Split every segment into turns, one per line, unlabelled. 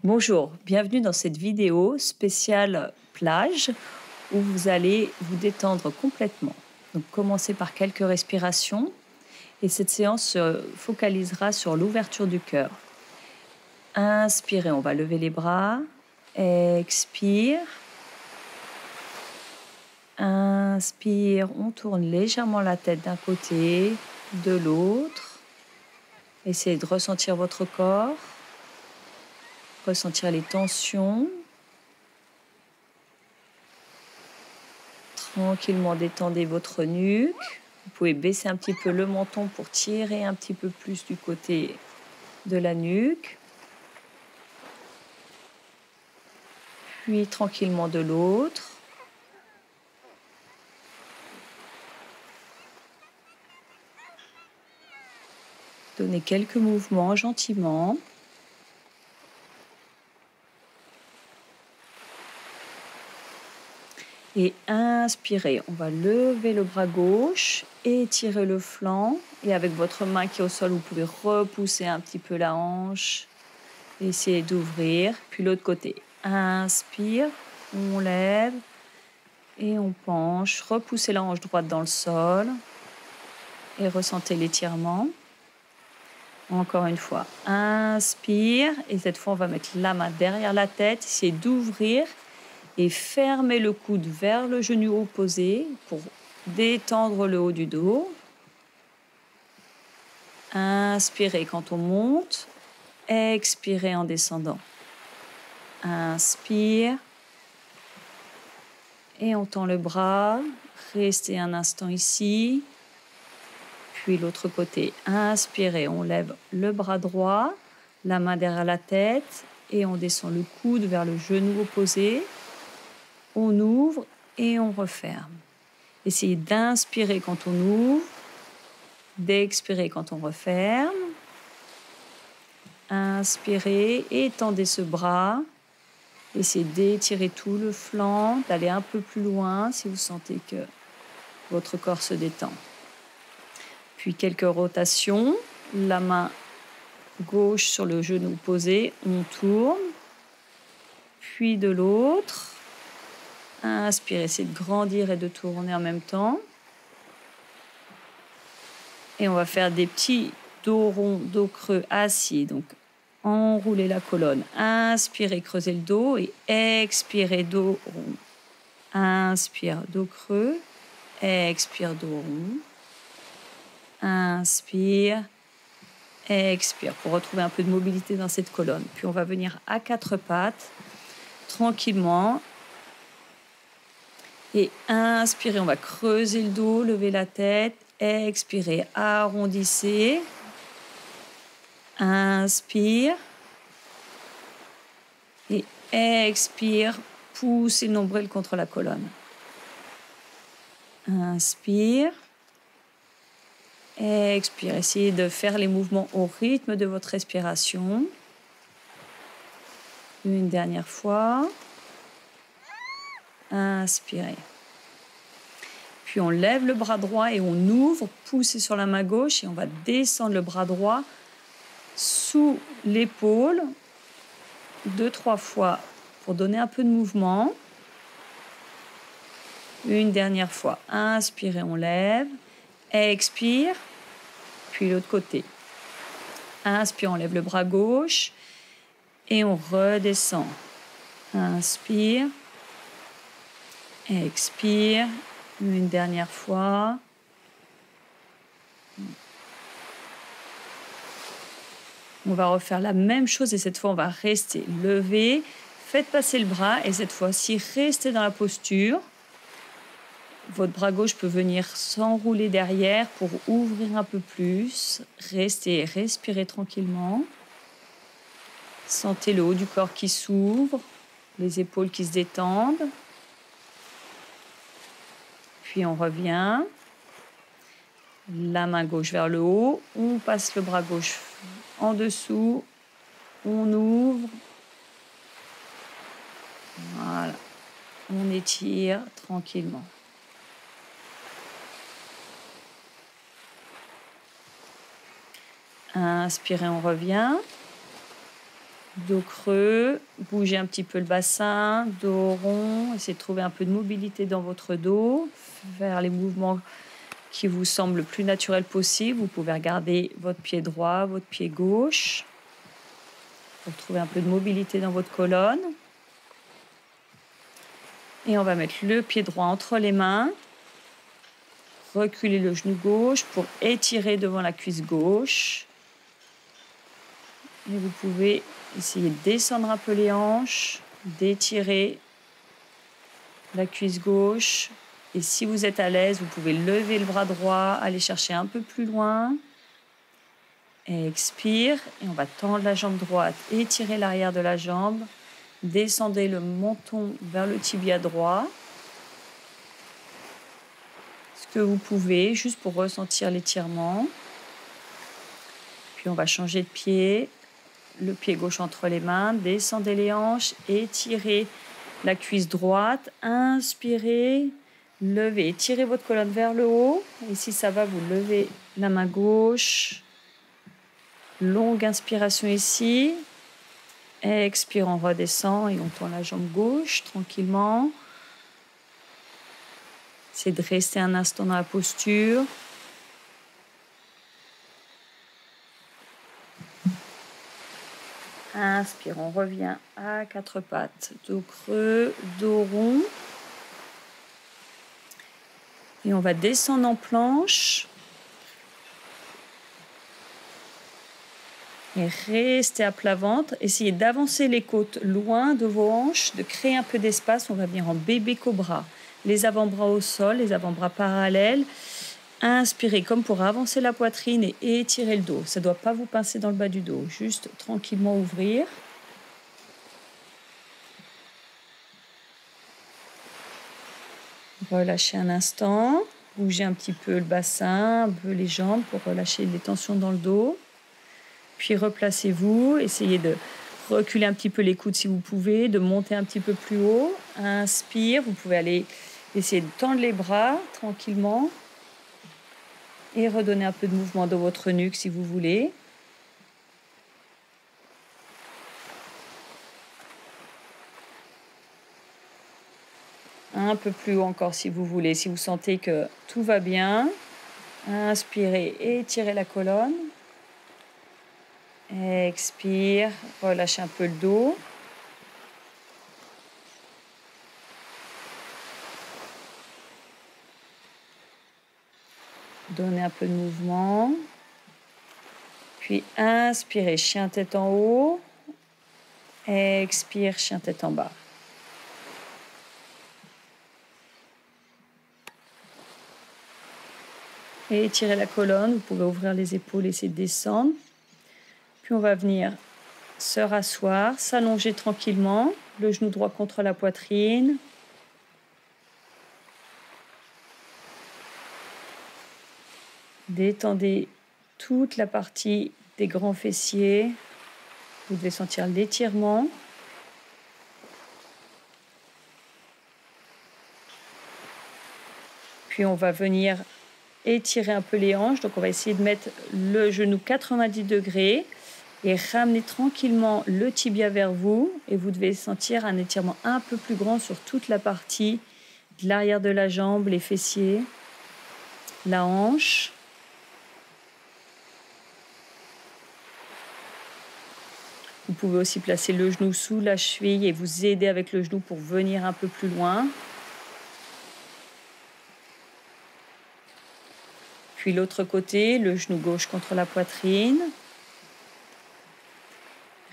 Bonjour, bienvenue dans cette vidéo spéciale plage où vous allez vous détendre complètement. Donc commencez par quelques respirations et cette séance se focalisera sur l'ouverture du cœur. Inspirez, on va lever les bras. Expire. Inspire, on tourne légèrement la tête d'un côté, de l'autre. Essayez de ressentir votre corps, ressentir les tensions. Tranquillement détendez votre nuque. Vous pouvez baisser un petit peu le menton pour tirer un petit peu plus du côté de la nuque. Puis tranquillement de l'autre. Donnez quelques mouvements gentiment. Et inspirez, on va lever le bras gauche, étirer le flanc. Et avec votre main qui est au sol, vous pouvez repousser un petit peu la hanche. Essayez d'ouvrir. Puis l'autre côté. Inspire, on lève et on penche. Repoussez la hanche droite dans le sol. Et ressentez l'étirement. Encore une fois. Inspire. Et cette fois, on va mettre la main derrière la tête. Essayez d'ouvrir. Et fermez le coude vers le genou opposé pour détendre le haut du dos. Inspirez quand on monte. Expirez en descendant. Inspire. Et on tend le bras. Restez un instant ici. Puis l'autre côté. Inspirez. On lève le bras droit. La main derrière la tête. Et on descend le coude vers le genou opposé. On ouvre et on referme. Essayez d'inspirer quand on ouvre, d'expirer quand on referme. Inspirez, étendez ce bras. Essayez d'étirer tout le flanc, d'aller un peu plus loin si vous sentez que votre corps se détend. Puis quelques rotations. La main gauche sur le genou posé, on tourne. Puis de l'autre. Inspirez, essayez de grandir et de tourner en même temps. Et on va faire des petits dos ronds, dos creux assis. Donc, enroulez la colonne. Inspirez, creusez le dos et expirez, dos rond. Inspire, dos creux. Expire, dos rond. Inspire. Expire pour retrouver un peu de mobilité dans cette colonne. Puis on va venir à quatre pattes, tranquillement. Et inspirez, on va creuser le dos, lever la tête. Expirez, arrondissez. Inspire. Et expire, poussez le nombril contre la colonne. Inspire. Expire, essayez de faire les mouvements au rythme de votre respiration. Une dernière fois. Inspirez. Puis on lève le bras droit et on ouvre, poussez sur la main gauche et on va descendre le bras droit sous l'épaule 2-3 fois pour donner un peu de mouvement. Une dernière fois. Inspirez, on lève. Expire. Puis l'autre côté. Inspire, on lève le bras gauche et on redescend. Inspire. Expire. Une dernière fois. On va refaire la même chose et cette fois, on va rester levé. Faites passer le bras et cette fois-ci, restez dans la posture. Votre bras gauche peut venir s'enrouler derrière pour ouvrir un peu plus. Restez, respirez tranquillement. Sentez le haut du corps qui s'ouvre, les épaules qui se détendent. Puis on revient. La main gauche vers le haut. On passe le bras gauche en dessous. On ouvre. Voilà. On étire tranquillement. Inspirez, on revient. dos creux, bougez un petit peu le bassin, dos rond, essayez de trouver un peu de mobilité dans votre dos, faire les mouvements qui vous semblent le plus naturel possible. Vous pouvez regarder votre pied droit, votre pied gauche, pour trouver un peu de mobilité dans votre colonne. Et on va mettre le pied droit entre les mains, reculer le genou gauche pour étirer devant la cuisse gauche. Et vous pouvez essayer de descendre un peu les hanches, d'étirer la cuisse gauche. Et si vous êtes à l'aise, vous pouvez lever le bras droit, aller chercher un peu plus loin. Et expire. Et on va tendre la jambe droite, étirer l'arrière de la jambe. Descendez le menton vers le tibia droit. Ce que vous pouvez, juste pour ressentir l'étirement. Puis on va changer de pied. Le pied gauche entre les mains. Descendez les hanches, étirez la cuisse droite. Inspirez. Levez, tirez votre colonne vers le haut. Et si ça va, vous levez la main gauche. Longue inspiration ici. Expire, on redescend et on tourne la jambe gauche tranquillement. Essayez de rester un instant dans la posture. Inspire, on revient à quatre pattes. Dos creux, dos rond. Et on va descendre en planche. Et restez à plat ventre. Essayez d'avancer les côtes loin de vos hanches, de créer un peu d'espace. On va venir en bébé cobra. Les avant-bras au sol, les avant-bras parallèles. Inspirez comme pour avancer la poitrine et étirer le dos. Ça ne doit pas vous pincer dans le bas du dos. Juste tranquillement ouvrir. Relâchez un instant. Bougez un petit peu le bassin, un peu les jambes pour relâcher les tensions dans le dos. Puis replacez-vous. Essayez de reculer un petit peu les coudes si vous pouvez, de monter un petit peu plus haut. Inspire. Vous pouvez aller essayer de tendre les bras tranquillement. Et redonner un peu de mouvement dans votre nuque si vous voulez. Un peu plus haut encore si vous voulez. Si vous sentez que tout va bien, inspirez et étirez la colonne. Expire, relâchez un peu le dos. Donnez un peu de mouvement. Puis inspirez, chien tête en haut. Expire, chien tête en bas. Et étirez la colonne, vous pouvez ouvrir les épaules et essayer de descendre. Puis on va venir se rasseoir, s'allonger tranquillement, le genou droit contre la poitrine. Détendez toute la partie des grands fessiers. Vous devez sentir l'étirement. Puis on va venir étirer un peu les hanches. Donc on va essayer de mettre le genou 90 degrés et ramener tranquillement le tibia vers vous. Et vous devez sentir un étirement un peu plus grand sur toute la partie de l'arrière de la jambe, les fessiers, la hanche. Vous pouvez aussi placer le genou sous la cheville et vous aider avec le genou pour venir un peu plus loin. Puis l'autre côté, le genou gauche contre la poitrine.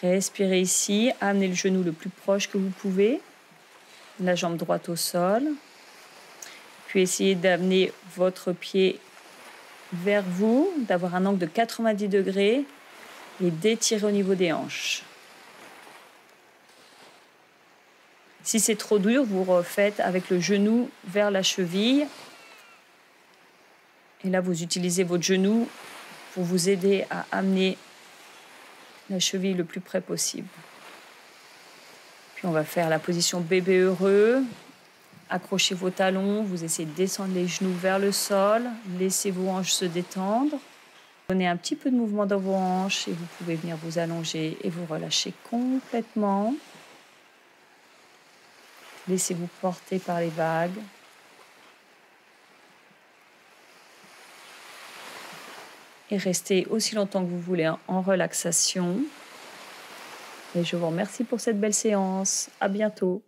Respirez ici, amenez le genou le plus proche que vous pouvez, la jambe droite au sol. Puis essayez d'amener votre pied vers vous, d'avoir un angle de 90 degrés et d'étirer au niveau des hanches. Si c'est trop dur, vous refaites avec le genou vers la cheville. Et là, vous utilisez votre genou pour vous aider à amener la cheville le plus près possible. Puis on va faire la position bébé heureux. Accrochez vos talons, vous essayez de descendre les genoux vers le sol. Laissez vos hanches se détendre. Donnez un petit peu de mouvement dans vos hanches et vous pouvez venir vous allonger et vous relâcher complètement. Laissez-vous porter par les vagues. Et restez aussi longtemps que vous voulez en relaxation. Et je vous remercie pour cette belle séance. À bientôt.